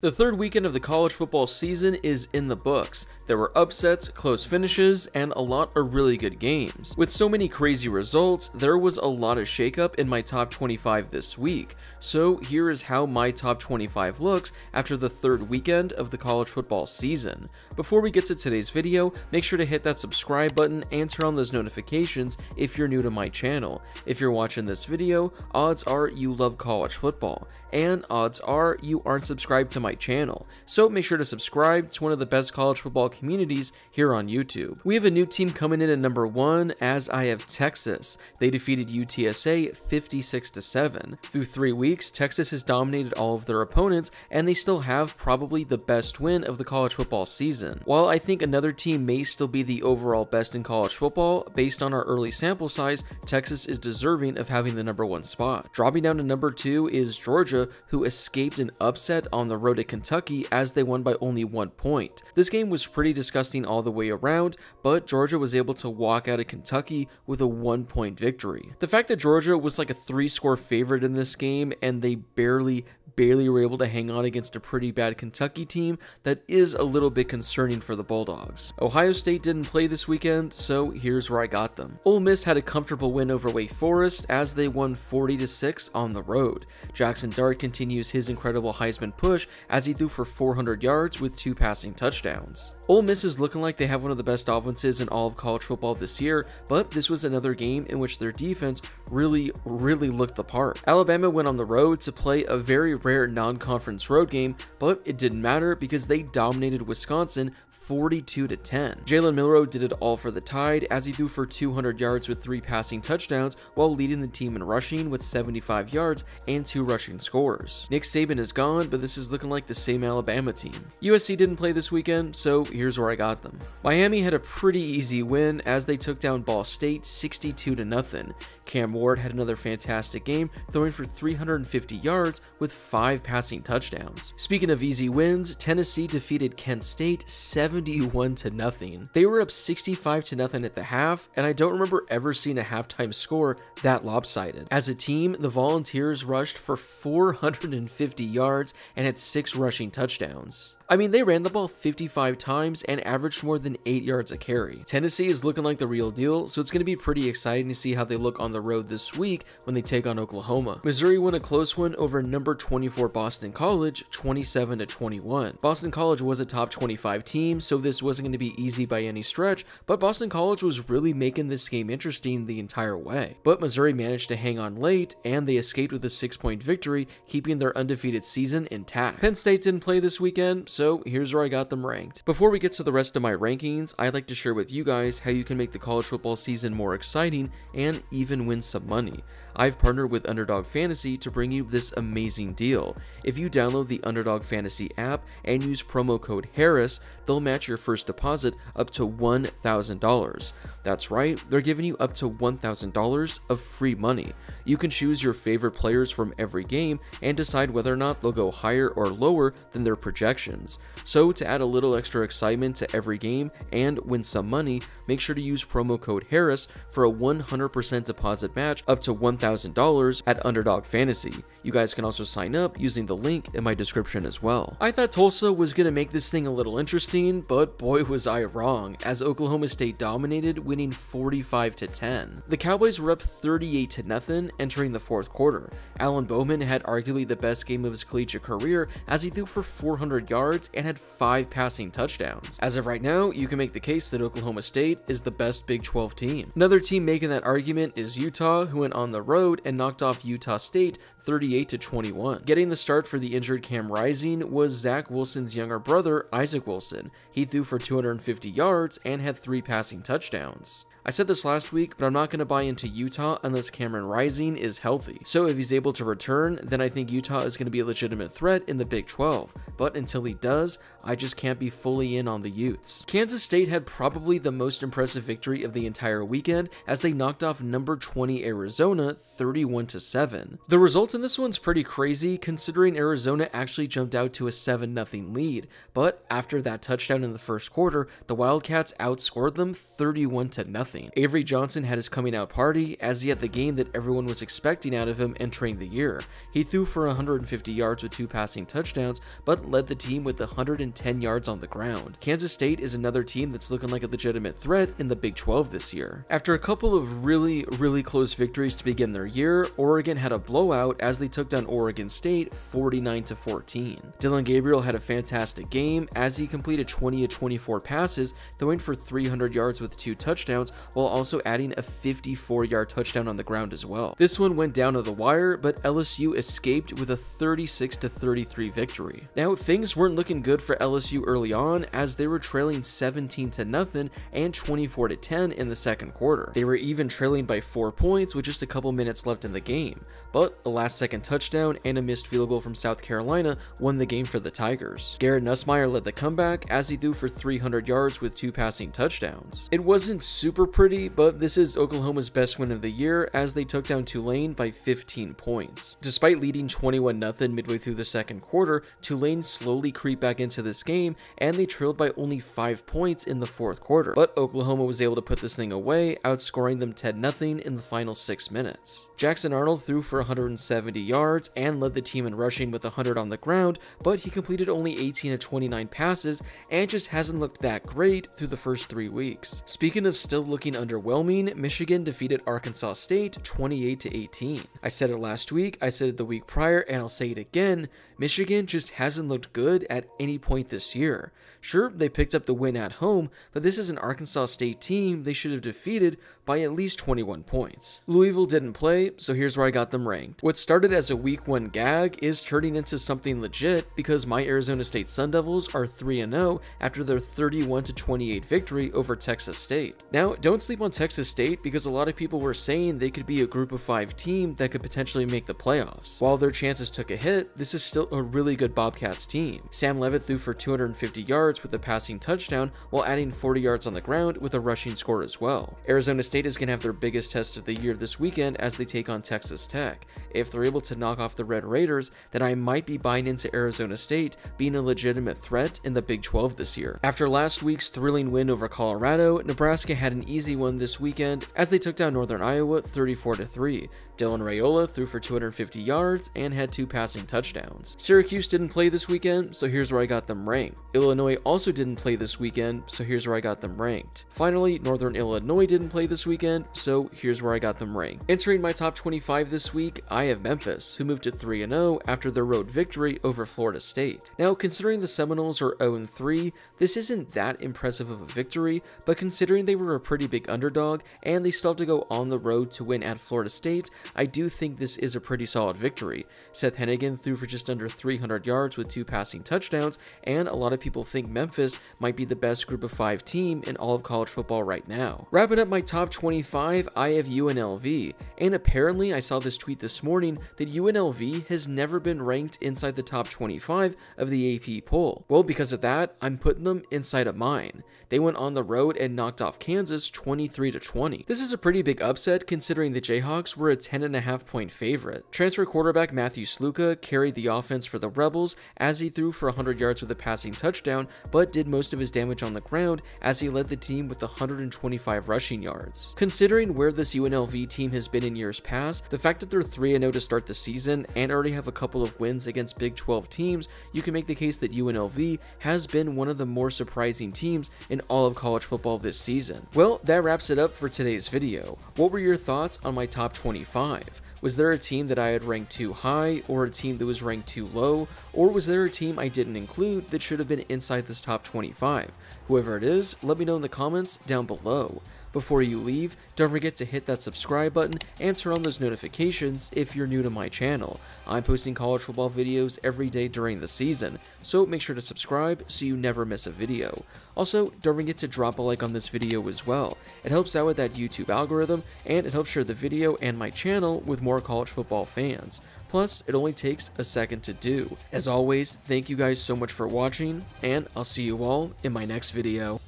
The third weekend of the college football season is in the books. There were upsets, close finishes, and a lot of really good games. With so many crazy results, there was a lot of shakeup in my top 25 this week. So here is how my top 25 looks after the third weekend of the college football season. Before we get to today's video, make sure to hit that subscribe button and turn on those notifications if you're new to my channel. If you're watching this video, odds are you love college football, and odds are you aren't subscribed to my channel, so make sure to subscribe. It's one of the best college football communities here on YouTube. We have a new team coming in at number 1, as I have Texas. They defeated UTSA 56-7. Through 3 weeks, Texas has dominated all of their opponents, and they still have probably the best win of the college football season. While I think another team may still be the overall best in college football, based on our early sample size, Texas is deserving of having the number 1 spot. Dropping down to number 2 is Georgia, who escaped an upset on the road at Kentucky as they won by only 1 point. This game was pretty disgusting all the way around, but Georgia was able to walk out of Kentucky with a 1-point victory. The fact that Georgia was like a 3-score favorite in this game and they barely were able to hang on against a pretty bad Kentucky team, that is a little bit concerning for the Bulldogs. Ohio State didn't play this weekend, so here's where I got them. Ole Miss had a comfortable win over Wake Forest as they won 40-6 on the road. Jackson Dart continues his incredible Heisman push as he threw for 400 yards with 2 passing touchdowns. Ole Miss is looking like they have one of the best offenses in all of college football this year, but this was another game in which their defense really looked the part. Alabama went on the road to play a very rare non-conference road game, but it didn't matter because they dominated Wisconsin 42-10. Jalen Milroe did it all for the Tide as he threw for 200 yards with 3 passing touchdowns while leading the team in rushing with 75 yards and 2 rushing scores. Nick Saban is gone, but this is looking like the same Alabama team. USC didn't play this weekend, so here's where I got them. Miami had a pretty easy win as they took down Ball State 62-0. Cam Ward had another fantastic game, throwing for 350 yards with 5 passing touchdowns. Speaking of easy wins, Tennessee defeated Kent State 71-0. They were up 65-0 at the half, and I don't remember ever seeing a halftime score that lopsided. As a team, the Volunteers rushed for 450 yards and had 6 rushing touchdowns. I mean, they ran the ball 55 times and averaged more than 8 yards a carry. Tennessee is looking like the real deal, so it's going to be pretty exciting to see how they look on the road this week when they take on Oklahoma. Missouri won a close one over number 24 Boston College, 27-21. Boston College was a top 25 team, so this wasn't going to be easy by any stretch, but Boston College was really making this game interesting the entire way. But Missouri managed to hang on late, and they escaped with a 6-point victory, keeping their undefeated season intact. Penn State didn't play this weekend, so here's where I got them ranked. Before we get to the rest of my rankings, I'd like to share with you guys how you can make the college football season more exciting and even win some money. I've partnered with Underdog Fantasy to bring you this amazing deal. If you download the Underdog Fantasy app and use promo code Harris, they'll match your first deposit up to $1,000. That's right, they're giving you up to $1,000 of free money. You can choose your favorite players from every game and decide whether or not they'll go higher or lower than their projections. So to add a little extra excitement to every game and win some money, make sure to use promo code Harris for a 100% deposit match up to $1,000 at Underdog Fantasy. You guys can also sign up using the link in my description as well. I thought Tulsa was going to make this thing a little interesting, but boy was I wrong, as Oklahoma State dominated, winning 45-10. The Cowboys were up 38-0 entering the fourth quarter. Alan Bowman had arguably the best game of his collegiate career as he threw for 400 yards and had 5 passing touchdowns. As of right now, you can make the case that Oklahoma State is the best Big 12 team. Another team making that argument is Utah, who went on the road and knocked off Utah State 38-21. Getting the start for the injured Cam Rising was Zach Wilson's younger brother, Isaac Wilson. He threw for 250 yards and had 3 passing touchdowns. I said this last week, but I'm not going to buy into Utah unless Cameron Rising is healthy. So if he's able to return, then I think Utah is going to be a legitimate threat in the Big 12. But until he does, I just can't be fully in on the Utes. Kansas State had probably the most impressive victory of the entire weekend as they knocked off number 20 Arizona 31-7. The result in this one's pretty crazy considering Arizona actually jumped out to a 7-0 lead, but after that touchdown in the first quarter, the Wildcats outscored them 31-0. Avery Johnson had his coming out party as he had the game that everyone was expecting out of him entering the year. He threw for 150 yards with 2 passing touchdowns, but led the team with 110 yards on the ground. Kansas State is another team that's looking like a legitimate threat in the Big 12 this year. After a couple of really close victories to begin their year, Oregon had a blowout as they took down Oregon State 49-14. Dylan Gabriel had a fantastic game as he completed 20 of 24 passes, throwing for 300 yards with 2 touchdowns, while also adding a 54-yard touchdown on the ground as well. This one went down to the wire, but LSU escaped with a 36-33 victory. Now, things weren't looking good for LSU early on as they were trailing 17-0 and 24-10 in the second quarter. They were even trailing by 4 points with just a couple minutes left in the game, but a last-second touchdown and a missed field goal from South Carolina won the game for the Tigers. Garrett Nussmeier led the comeback as he threw for 300 yards with 2 passing touchdowns. It wasn't super pretty, but this is Oklahoma's best win of the year as they took down Tulane by 15 points. Despite leading 21-0 midway through the second quarter, Tulane slowly creeped back into this game and they trailed by only 5 points in the fourth quarter, but Oklahoma was able to put this thing away, outscoring them 10-0 in the final 6 minutes. Jackson Arnold threw for 170 yards and led the team in rushing with 100 on the ground, but he completed only 18 of 29 passes and just hasn't looked that great through the first 3 weeks. Speaking of still looking underwhelming, Michigan defeated Arkansas State 28-18. I said it last week, I said it the week prior, and I'll say it again, Michigan just hasn't looked good at any point this year. Sure, they picked up the win at home, but this is an Arkansas State team they should have defeated by at least 21 points. Louisville didn't play, so here's where I got them ranked. What started as a week 1 gag is turning into something legit because my Arizona State Sun Devils are 3-0 after their 31-28 victory over Texas State. Now, don't sleep on Texas State because a lot of people were saying they could be a group of 5 team that could potentially make the playoffs. While their chances took a hit, this is still a really good Bobcats team. Sam Leavitt threw for 250 yards with a passing touchdown while adding 40 yards on the ground with a rushing score as well. Arizona State is going to have their biggest test of the year this weekend as they take on Texas Tech. If they're able to knock off the Red Raiders, then I might be buying into Arizona State being a legitimate threat in the Big 12 this year. After last week's thrilling win over Colorado, Nebraska had an easy one this weekend as they took down Northern Iowa 34-3. Dylan Raiola threw for 250 yards and had 2 passing touchdowns. Syracuse didn't play this weekend, so here's where I got them ranked. Illinois also didn't play this weekend, so here's where I got them ranked. Finally, Northern Illinois didn't play this weekend, so here's where I got them ranked. Entering my top 25 this week, I have Memphis, who moved to 3-0 after their road victory over Florida State. Now, considering the Seminoles are 0-3, this isn't that impressive of a victory, but considering they were a pretty big underdog and they still have to go on the road to win at Florida State, I do think this is a pretty solid victory. Seth Hennigan threw for just under 300 yards with 2 passing touchdowns, and a lot of people think Memphis might be the best group of 5 team in all of college football right now. Wrapping up my top 25, I have UNLV, and apparently I saw this tweet this morning that UNLV has never been ranked inside the top 25 of the AP poll. Well, because of that, I'm putting them inside of mine. They went on the road and knocked off Kansas 23-20. This is a pretty big upset considering the Jayhawks were a 10.5 point favorite. Transfer quarterback Matthew Sluka carried the offense for the Rebels as he threw for 100 yards with a passing touchdown, but did most of his damage on the ground as he led the team with 125 rushing yards. Considering where this UNLV team has been in years past, the fact that they're 3-0 to start the season and already have a couple of wins against Big 12 teams, you can make the case that UNLV has been one of the more surprising teams in all of college football this season. Well, that wraps it up for today's video. What were your thoughts on my top 25? Was there a team that I had ranked too high, or a team that was ranked too low, or was there a team I didn't include that should have been inside this top 25? Whoever it is, let me know in the comments down below. Before you leave, don't forget to hit that subscribe button and turn on those notifications if you're new to my channel. I'm posting college football videos every day during the season, so make sure to subscribe so you never miss a video. Also, don't forget to drop a like on this video as well. It helps out with that YouTube algorithm, and it helps share the video and my channel with more college football fans. Plus, it only takes a second to do. As always, thank you guys so much for watching, and I'll see you all in my next video.